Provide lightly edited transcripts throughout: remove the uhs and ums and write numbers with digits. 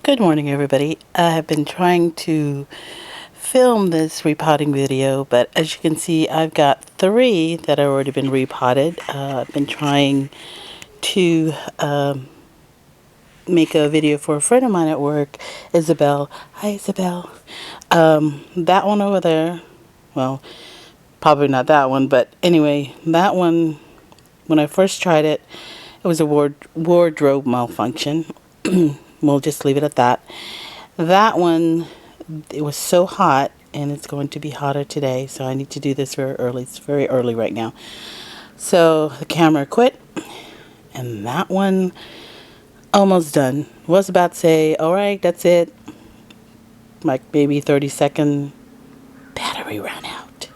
Good morning, everybody. I have been trying to film this repotting video, but as you can see, I've got 3 that have already been repotted. I've been trying to make a video for a friend of mine at work, Isabel. Hi, Isabel. That one over there, well, probably not that one, but anyway, that one, when I first tried it, it was a wardrobe malfunction. We'll just leave it at that. That one, it was so hot, and it's going to be hotter today, so I need to do this very early. It's very early right now. So the camera quit, and that one almost done. Was about to say, all right, that's it. Like maybe 30-second battery ran out.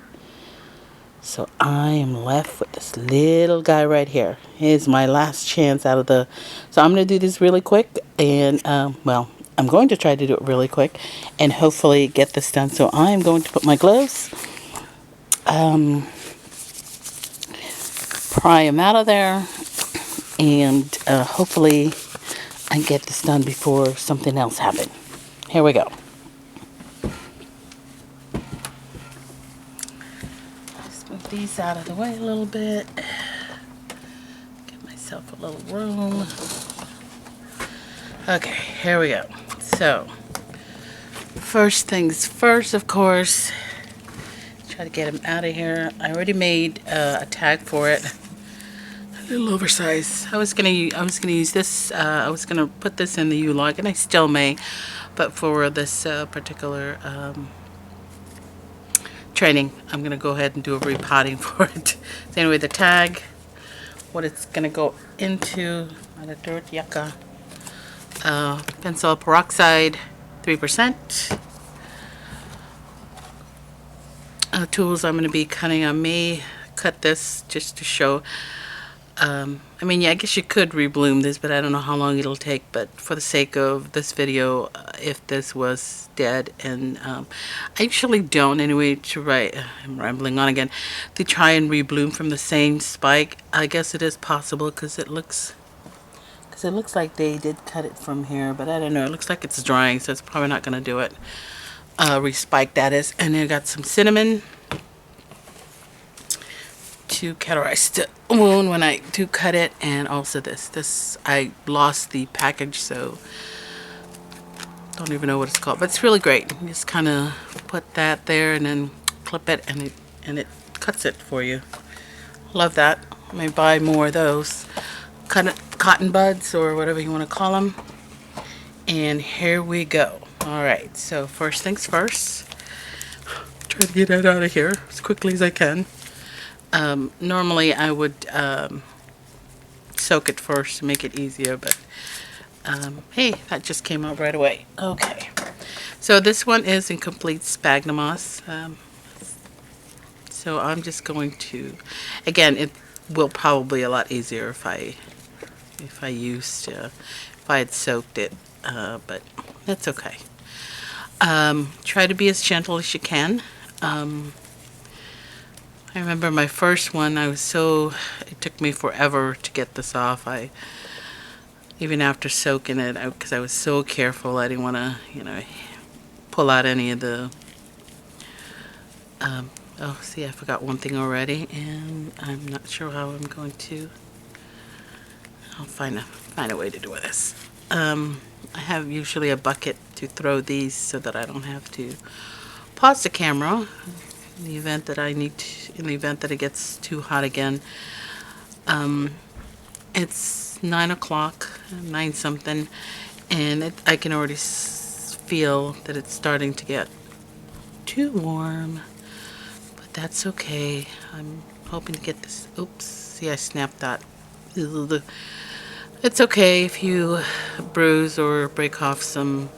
So I am left with this little guy right here. Here's my last chance out of the... So I'm going to do this really quick. And, well, I'm going to try to do it really quick. And hopefully get this done. So I'm going to put my gloves. Pry them out of there. And hopefully I get this done before something else happens. Here we go. Move these out of the way a little bit. Give myself a little room. Okay, here we go. So, first things first, of course, try to get him out of here. I already made a tag for it. A little oversized. I was gonna use this. I was gonna put this in the U-log, and I still may, but for this particular training, I'm gonna go ahead and do a repotting for it. So anyway, the tag, what it's gonna go into, benzoyl peroxide, 3%. Tools I'm gonna be cutting. I may cut this just to show. I mean, yeah, I guess you could rebloom this, but I don't know how long it'll take. But for the sake of this video, if this was dead, and I usually don't anyway, I'm rambling on again, to try and rebloom from the same spike. I guess it is possible because it looks like they did cut it from here, but I don't know. It looks like it's drying, so it's probably not going to do it. Respike, that is. And then I got some cinnamon to cauterize the wound when I do cut it, and also this I lost the package, so don't even know what it's called, but it's really great. You just kind of put that there and then clip it, and it cuts it for you. Love that. I may buy more of those cotton buds or whatever you want to call them. And here we go. All right, so first things first, try to get that out of here as quickly as I can. Normally I would soak it first to make it easier, but hey, that just came out right away. Okay, so this one is incomplete sphagnum moss. So I'm just going to, again, it will probably be a lot easier if I had soaked it, but that's okay. Try to be as gentle as you can. I remember my first one, it took me forever to get this off. Even after soaking it, because I was so careful, I didn't want to, pull out any of the, oh, see, I forgot one thing already, and I'm not sure how I'm going to, I'll find a way to do this. I have usually a bucket to throw these so that I don't have to pause the camera in the event that it gets too hot again. It's 9 o'clock, 9 something, and I can already feel that it's starting to get too warm, but that's okay. I'm hoping to get this. Oops, see, I snapped that. It's okay if you bruise or break off some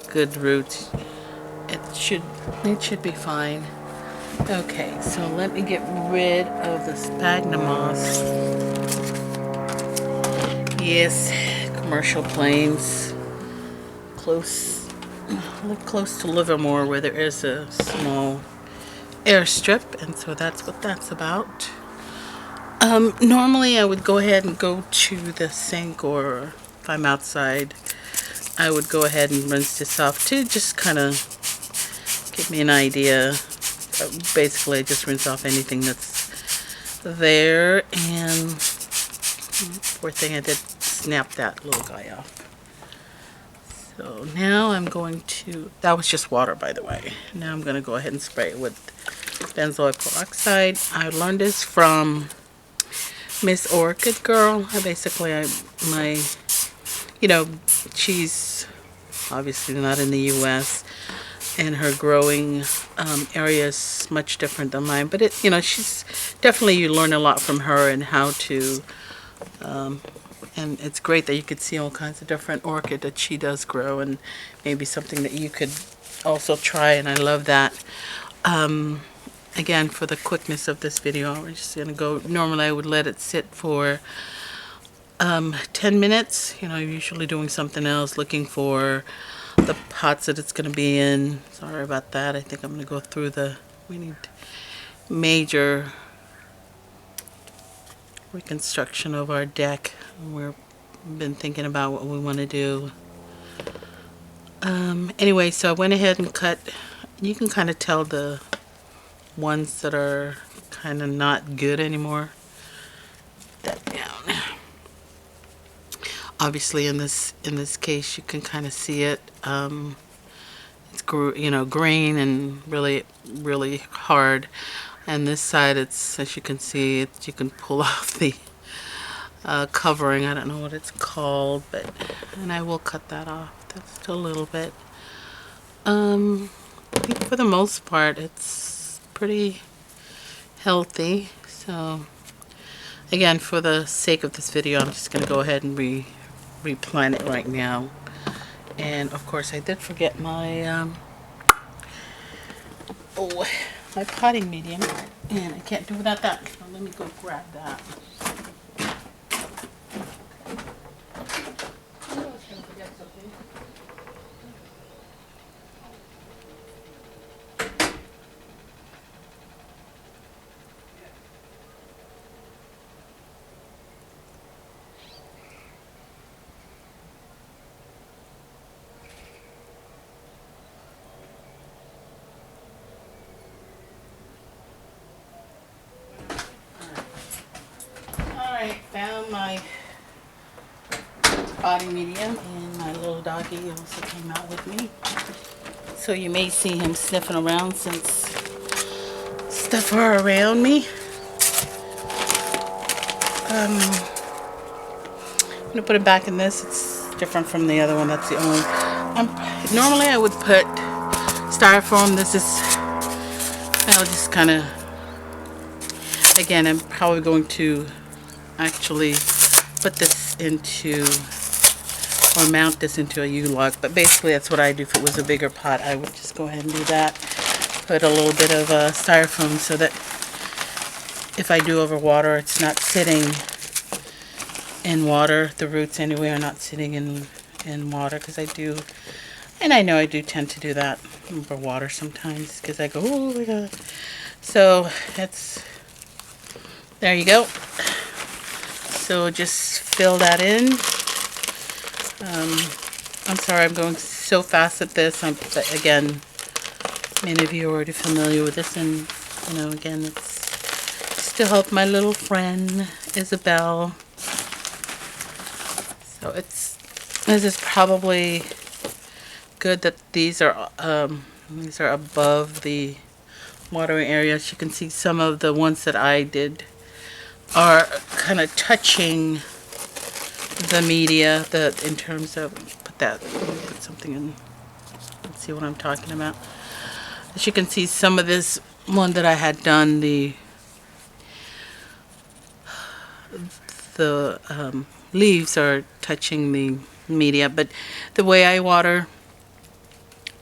good roots. It should be fine. Okay, so let me get rid of the sphagnum moss. Yes, commercial plains. Live close to Livermore, where there is a small airstrip, and so that's what that's about. Normally I would go ahead and go to the sink, or if I'm outside, I would go ahead and rinse this off to just kind of give me an idea. Basically, I just rinse off anything that's there. And poor thing, I did snap that little guy off. So now I'm going to, that was just water by the way. Now I'm going to go ahead and spray it with benzoyl peroxide. I learned this from Miss Orchid Girl. My, you know, she's obviously not in the US, and her growing area is much different than mine. But it, you know, she's definitely, you learn a lot from her and how to, and it's great that you could see all kinds of different orchid that she does grow, and maybe something that you could also try. And I love that. Again, for the quickness of this video, we're just gonna go. Normally, I would let it sit for 10 minutes. You know, I'm usually doing something else, looking for the pots that it's gonna be in. Sorry about that. I think I'm gonna go through the. We need major reconstruction of our deck. We've been thinking about what we want to do. Anyway, so I went ahead and cut. You can kind of tell the ones that are kind of not good anymore. That down. Obviously, in this case, you can kind of see it. It's green and really hard. And this side, it's, as you can see, you can pull off the covering. I don't know what it's called, but, and I will cut that off just a little bit. I think for the most part, it's pretty healthy. So again, for the sake of this video, I'm just going to go ahead and replant it right now. And of course, I did forget my my potting medium, and I can't do without that. So let me go grab that. Found my potting medium, and my little doggy also came out with me. So you may see him sniffing around since stuff are around me. I'm gonna put it back in this. It's different from the other one. That's the only. Normally I would put styrofoam. This is. I'll just kind of. Again, I'm probably going to actually put this into, or mount this into a U-log, but basically that's what I do. If it was a bigger pot, I would just go ahead and do that. Put a little bit of styrofoam so that if I do overwater, it's not sitting in water. The roots anyway are not sitting in water, because I do, and I know I do tend to do that over water sometimes, because I go, oh my god. So that's, there you go. So just fill that in. I'm sorry, I'm going so fast at this. But again, many of you are already familiar with this, and you know, again, it's just to help my little friend Isabel. So this is probably good that these are above the watering areas. You can see some of the ones that I did are kind of touching the media, in terms of, put something in, let's see what I'm talking about. As you can see, some of this one that I had done, the leaves are touching the media. But the way I water,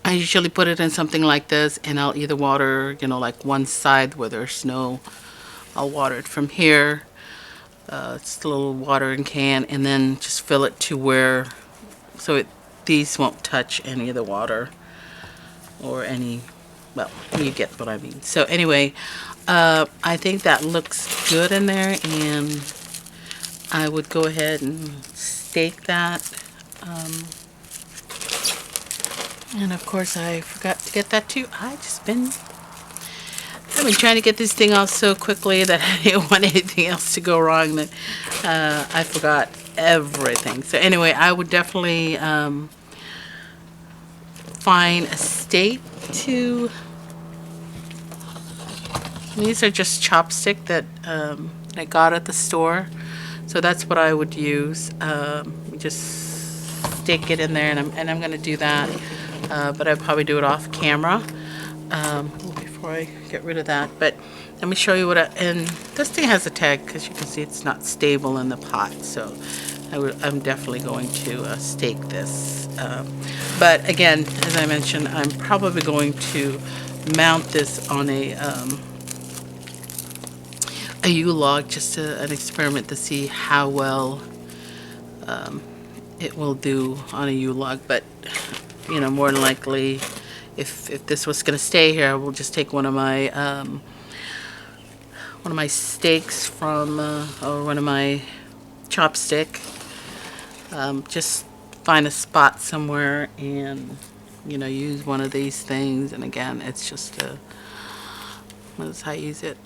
I usually put it in something like this, and I'll either water, you know, like one side where there's snow. I'll water it from here. It's a little watering can, and then just fill it to where, so these won't touch any of the water or any, well, you get what I mean. So anyway, I think that looks good in there, and I would go ahead and stake that. And of course I forgot to get that too. I've been trying to get this thing off so quickly that I didn't want anything else to go wrong, that I forgot everything. So anyway, I would definitely find a stake to. These are just chopstick that I got at the store, so that's what I would use. Just stick it in there, and I'm gonna do that, but I'd probably do it off camera before I get rid of that. But let me show you and this thing has a tag because you can see it's not stable in the pot, so I'm definitely going to stake this. But again, as I mentioned, I'm probably going to mount this on a U-log, just an experiment to see how well it will do on a U-log. But you know, more than likely, if this was going to stay here, I will just take one of my steaks from or one of my chopstick. Just find a spot somewhere and use one of these things. And again, it's just that's how I use it.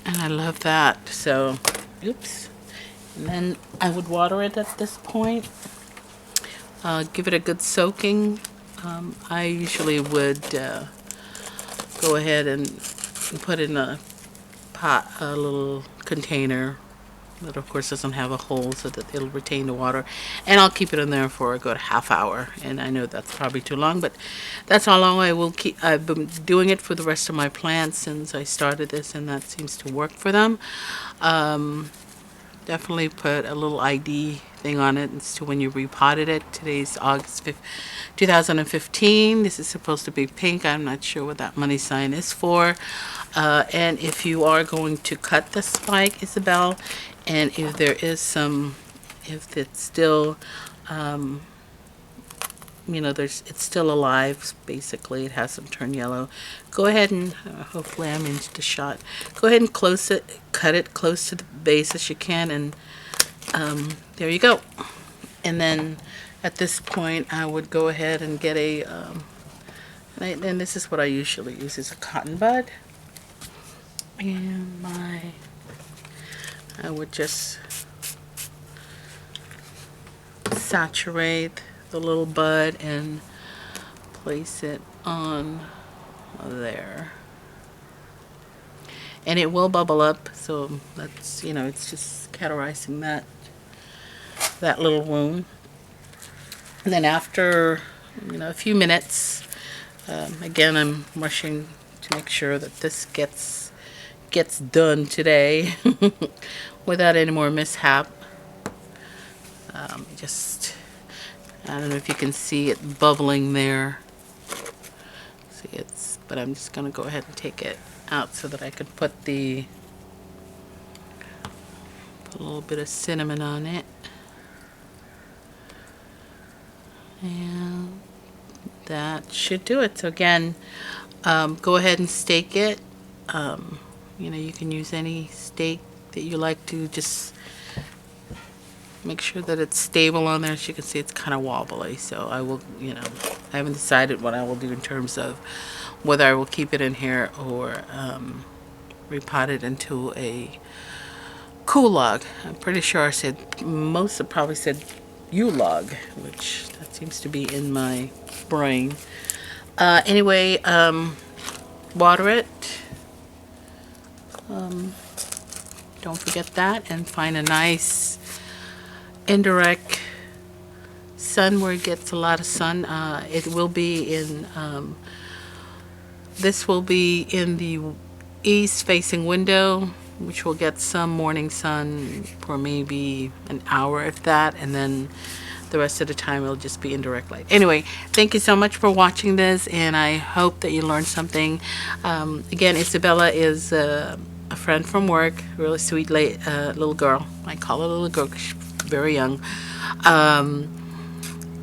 And I love that. So, oops. And then I would water it at this point. Give it a good soaking. I usually would go ahead and put in a pot, a little container that of course doesn't have a hole so that it'll retain the water. And I'll keep it in there for a good half hour. And I know that's probably too long, but that's how long I will keep. I've been doing it for the rest of my plants since I started this, and that seems to work for them. Definitely put a little ID thing on it as to when you repotted it. Today's August 5th, 2015. This is supposed to be pink. I'm not sure what that money sign is for. And if you are going to cut the spike, Isabel, and if there is if it's still, it's still alive, basically, it hasn't turned yellow, go ahead and, hopefully I'm into the shot, go ahead and cut it close to the base as you can, and there you go. And then at this point, I would go ahead and get and this is what I usually use, is a cotton bud. And I would just saturate the little bud and place it on there. And it will bubble up, so that's, it's just cauterizing that little wound. And then after, a few minutes, again, I'm rushing to make sure that this gets done today without any more mishap. I don't know if you can see it bubbling there. See, but I'm just gonna go ahead and take it out so that I could put a little bit of cinnamon on it. And that should do it. So again, go ahead and stake it. You can use any stake that you like to, just make sure that it's stable on there. As you can see, it's kind of wobbly, so I will, I haven't decided what I will do in terms of whether I will keep it in here or repot it into a cool log. I'm pretty sure most have probably said U-log, which that seems to be in my brain. Anyway, water it. Don't forget that, and find a nice indirect sun where it gets a lot of sun. It will be in this will be in the east facing window, which will get some morning sun for maybe an hour, if that, and then the rest of the time it'll just be indirect light. Anyway, thank you so much for watching this, and I hope that you learned something. Again, Isabella is a friend from work, really sweet little girl. I call her a little girl because she's very young.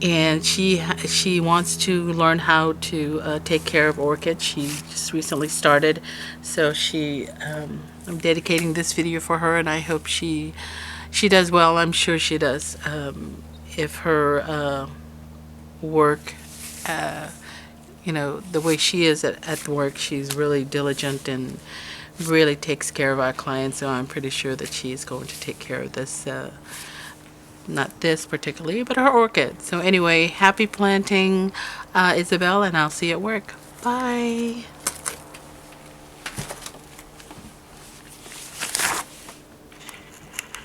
And she wants to learn how to take care of orchids. She just recently started, so I'm dedicating this video for her, and I hope she does well. I'm sure she does. If her work you know, the way she is at work, she's really diligent and really takes care of our clients. So I'm pretty sure that she's going to take care of this, not this particularly, but her orchid. So anyway, happy planting, Isabel, and I'll see you at work. Bye.